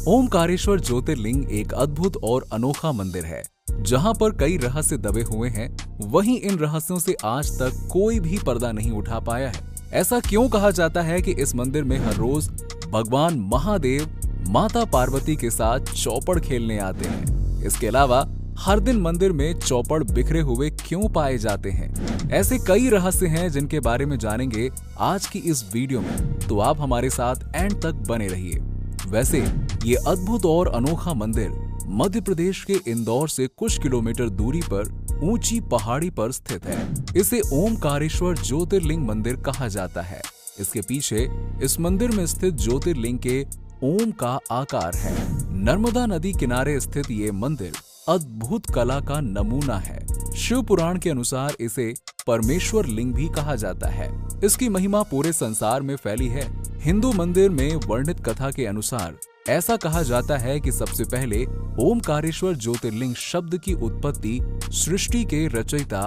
ओमकारेश्वर ज्योतिर्लिंग एक अद्भुत और अनोखा मंदिर है जहां पर कई रहस्य दबे हुए हैं। वहीं इन रहस्यों से आज तक कोई भी पर्दा नहीं उठा पाया है। ऐसा क्यों कहा जाता है कि इस मंदिर में हर रोज भगवान महादेव माता पार्वती के साथ चौपड़ खेलने आते हैं। इसके अलावा हर दिन मंदिर में चौपड़ बिखरे हुए क्यों पाए जाते हैं। ऐसे कई रहस्य हैं जिनके बारे में जानेंगे आज की इस वीडियो में, तो आप हमारे साथ एंड तक बने रहिए। वैसे ये अद्भुत और अनोखा मंदिर मध्य प्रदेश के इंदौर से कुछ किलोमीटर दूरी पर ऊंची पहाड़ी पर स्थित है। इसे ओमकारेश्वर ज्योतिर्लिंग मंदिर कहा जाता है। इसके पीछे इस मंदिर में स्थित ज्योतिर्लिंग के ओम का आकार है। नर्मदा नदी किनारे स्थित ये मंदिर अद्भुत कला का नमूना है। शिव पुराण के अनुसार इसे परमेश्वर लिंग भी कहा जाता है। इसकी महिमा पूरे संसार में फैली है। हिंदू मंदिर में वर्णित कथा के अनुसार ऐसा कहा जाता है कि सबसे पहले ओमकारेश्वर ज्योतिर्लिंग शब्द की उत्पत्ति सृष्टि के रचयिता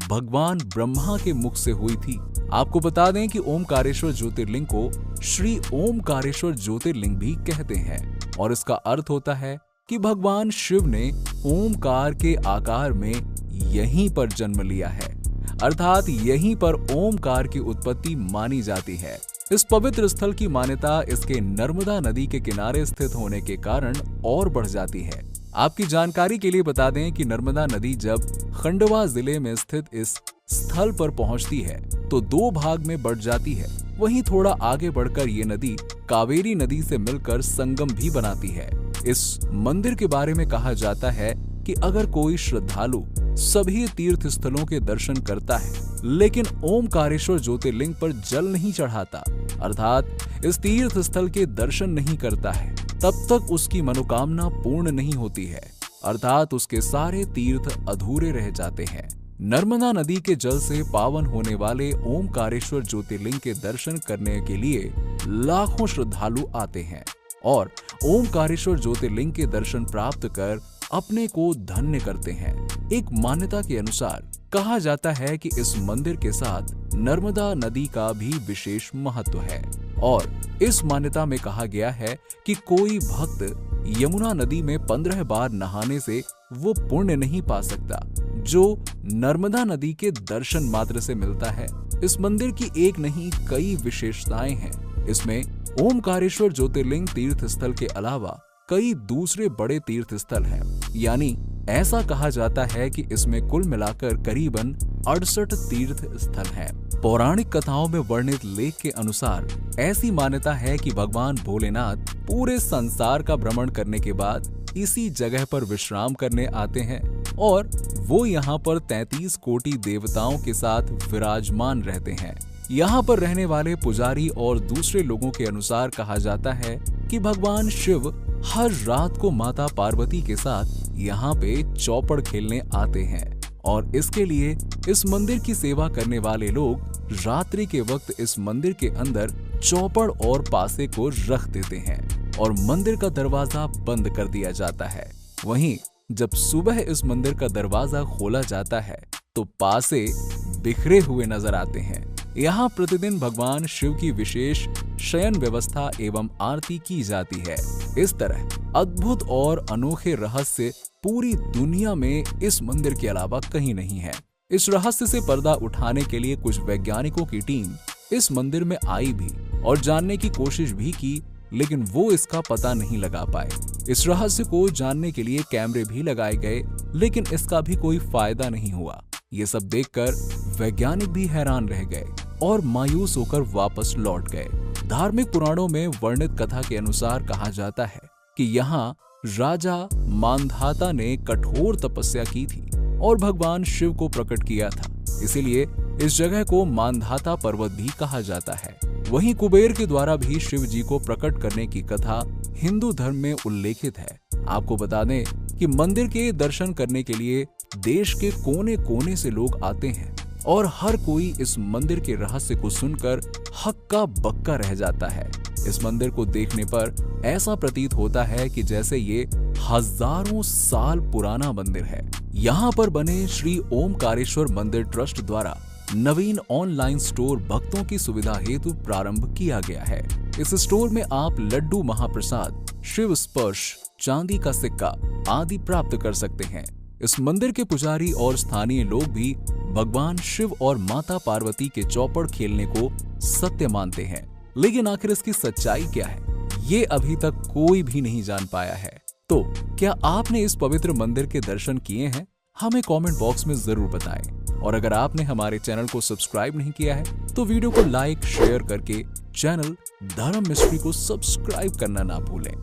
भगवान ब्रह्मा के मुख से हुई थी। आपको बता दें कि ओमकारेश्वर ज्योतिर्लिंग को श्री ओमकारेश्वर ज्योतिर्लिंग भी कहते हैं और इसका अर्थ होता है कि भगवान शिव ने ओमकार के आकार में यहीं पर जन्म लिया है, अर्थात यहीं पर ओमकार की उत्पत्ति मानी जाती है। इस पवित्र स्थल की मान्यता इसके नर्मदा नदी के किनारे स्थित होने के कारण और बढ़ जाती है। आपकी जानकारी के लिए बता दें कि नर्मदा नदी जब खंडवा जिले में स्थित इस स्थल पर पहुंचती है तो दो भाग में बढ़ जाती है। वहीं थोड़ा आगे बढ़कर ये नदी कावेरी नदी से मिलकर संगम भी बनाती है। इस मंदिर के बारे में कहा जाता है कि अगर कोई श्रद्धालु सभी तीर्थ स्थलों के दर्शन करता है लेकिन ओमकारेश्वर ज्योतिर्लिंग पर जल नहीं चढ़ाता, अर्थात इस तीर्थ स्थल के दर्शन नहीं करता है, तब तक उसकी मनोकामना पूर्ण नहीं होती है, अर्थात उसके सारे तीर्थ अधूरे रह जाते हैं। नर्मदा नदी के जल से पावन होने वाले ओमकारेश्वर ज्योतिर्लिंग के दर्शन करने के लिए लाखों श्रद्धालु आते हैं और ओमकारेश्वर ज्योतिर्लिंग के दर्शन प्राप्त कर अपने को धन्य करते हैं। एक मान्यता के अनुसार कहा जाता है कि इस मंदिर के साथ नर्मदा नदी का भी विशेष महत्व है और इस मान्यता में कहा गया है कि कोई भक्त यमुना नदी में 15 बार नहाने से वो पुण्य नहीं पा सकता जो नर्मदा नदी के दर्शन मात्र से मिलता है। इस मंदिर की एक नहीं कई विशेषताएं हैं। इसमें ओमकारेश्वर ज्योतिर्लिंग तीर्थ स्थल के अलावा कई दूसरे बड़े तीर्थ स्थल हैं। यानी ऐसा कहा जाता है कि इसमें कुल मिलाकर करीबन 68 तीर्थ स्थल हैं। पौराणिक कथाओं में वर्णित लेख के अनुसार ऐसी मान्यता है कि भगवान भोलेनाथ पूरे संसार का भ्रमण करने के बाद इसी जगह पर विश्राम करने आते हैं और वो यहाँ पर 33 कोटि देवताओं के साथ विराजमान रहते हैं। यहाँ पर रहने वाले पुजारी और दूसरे लोगों के अनुसार कहा जाता है कि भगवान शिव हर रात को माता पार्वती के साथ यहाँ पे चौपड़ खेलने आते हैं और इसके लिए इस मंदिर की सेवा करने वाले लोग रात्रि के वक्त इस मंदिर के अंदर चौपड़ और पासे को रख देते हैं और मंदिर का दरवाजा बंद कर दिया जाता है। वहीं जब सुबह इस मंदिर का दरवाजा खोला जाता है तो पासे बिखरे हुए नजर आते हैं। यहाँ प्रतिदिन भगवान शिव की विशेष शयन व्यवस्था एवं आरती की जाती है। इस तरह अद्भुत और अनोखे रहस्य पूरी दुनिया में इस मंदिर के अलावा कहीं नहीं है। इस रहस्य से पर्दा उठाने के लिए कुछ वैज्ञानिकों की टीम इस मंदिर में आई भी और जानने की कोशिश भी की, लेकिन वो इसका पता नहीं लगा पाए। इस रहस्य को जानने के लिए कैमरे भी लगाए गए, लेकिन इसका भी कोई फायदा नहीं हुआ। ये सब देखकर वैज्ञानिक भी हैरान रह गए और मायूस होकर वापस लौट गए। धार्मिक पुराणों में वर्णित कथा के अनुसार कहा जाता है कि यहाँ राजा मांधाता ने कठोर तपस्या की थी और भगवान शिव को प्रकट किया था, इसीलिए इस जगह को मांधाता पर्वत भी कहा जाता है। वहीं कुबेर के द्वारा भी शिव जी को प्रकट करने की कथा हिंदू धर्म में उल्लेखित है। आपको बता दें कि मंदिर के दर्शन करने के लिए देश के कोने कोने से लोग आते हैं और हर कोई इस मंदिर के रहस्य को सुनकर हक्का बक्का रह जाता है। इस मंदिर को देखने पर ऐसा प्रतीत होता है कि जैसे ये हजारों साल पुराना मंदिर है। यहाँ पर बने श्री ओमकारेश्वर मंदिर ट्रस्ट द्वारा नवीन ऑनलाइन स्टोर भक्तों की सुविधा हेतु प्रारंभ किया गया है। इस स्टोर में आप लड्डू महाप्रसाद, शिव स्पर्श, चांदी का सिक्का आदि प्राप्त कर सकते हैं। इस मंदिर के पुजारी और स्थानीय लोग भी भगवान शिव और माता पार्वती के चौपड़ खेलने को सत्य मानते हैं। लेकिन आखिर इसकी सच्चाई क्या है, ये अभी तक कोई भी नहीं जान पाया है। तो क्या आपने इस पवित्र मंदिर के दर्शन किए हैं? हमें कमेंट बॉक्स में जरूर बताएं। और अगर आपने हमारे चैनल को सब्सक्राइब नहीं किया है तो वीडियो को लाइक शेयर करके चैनल धर्म मिस्ट्री को सब्सक्राइब करना ना भूलें।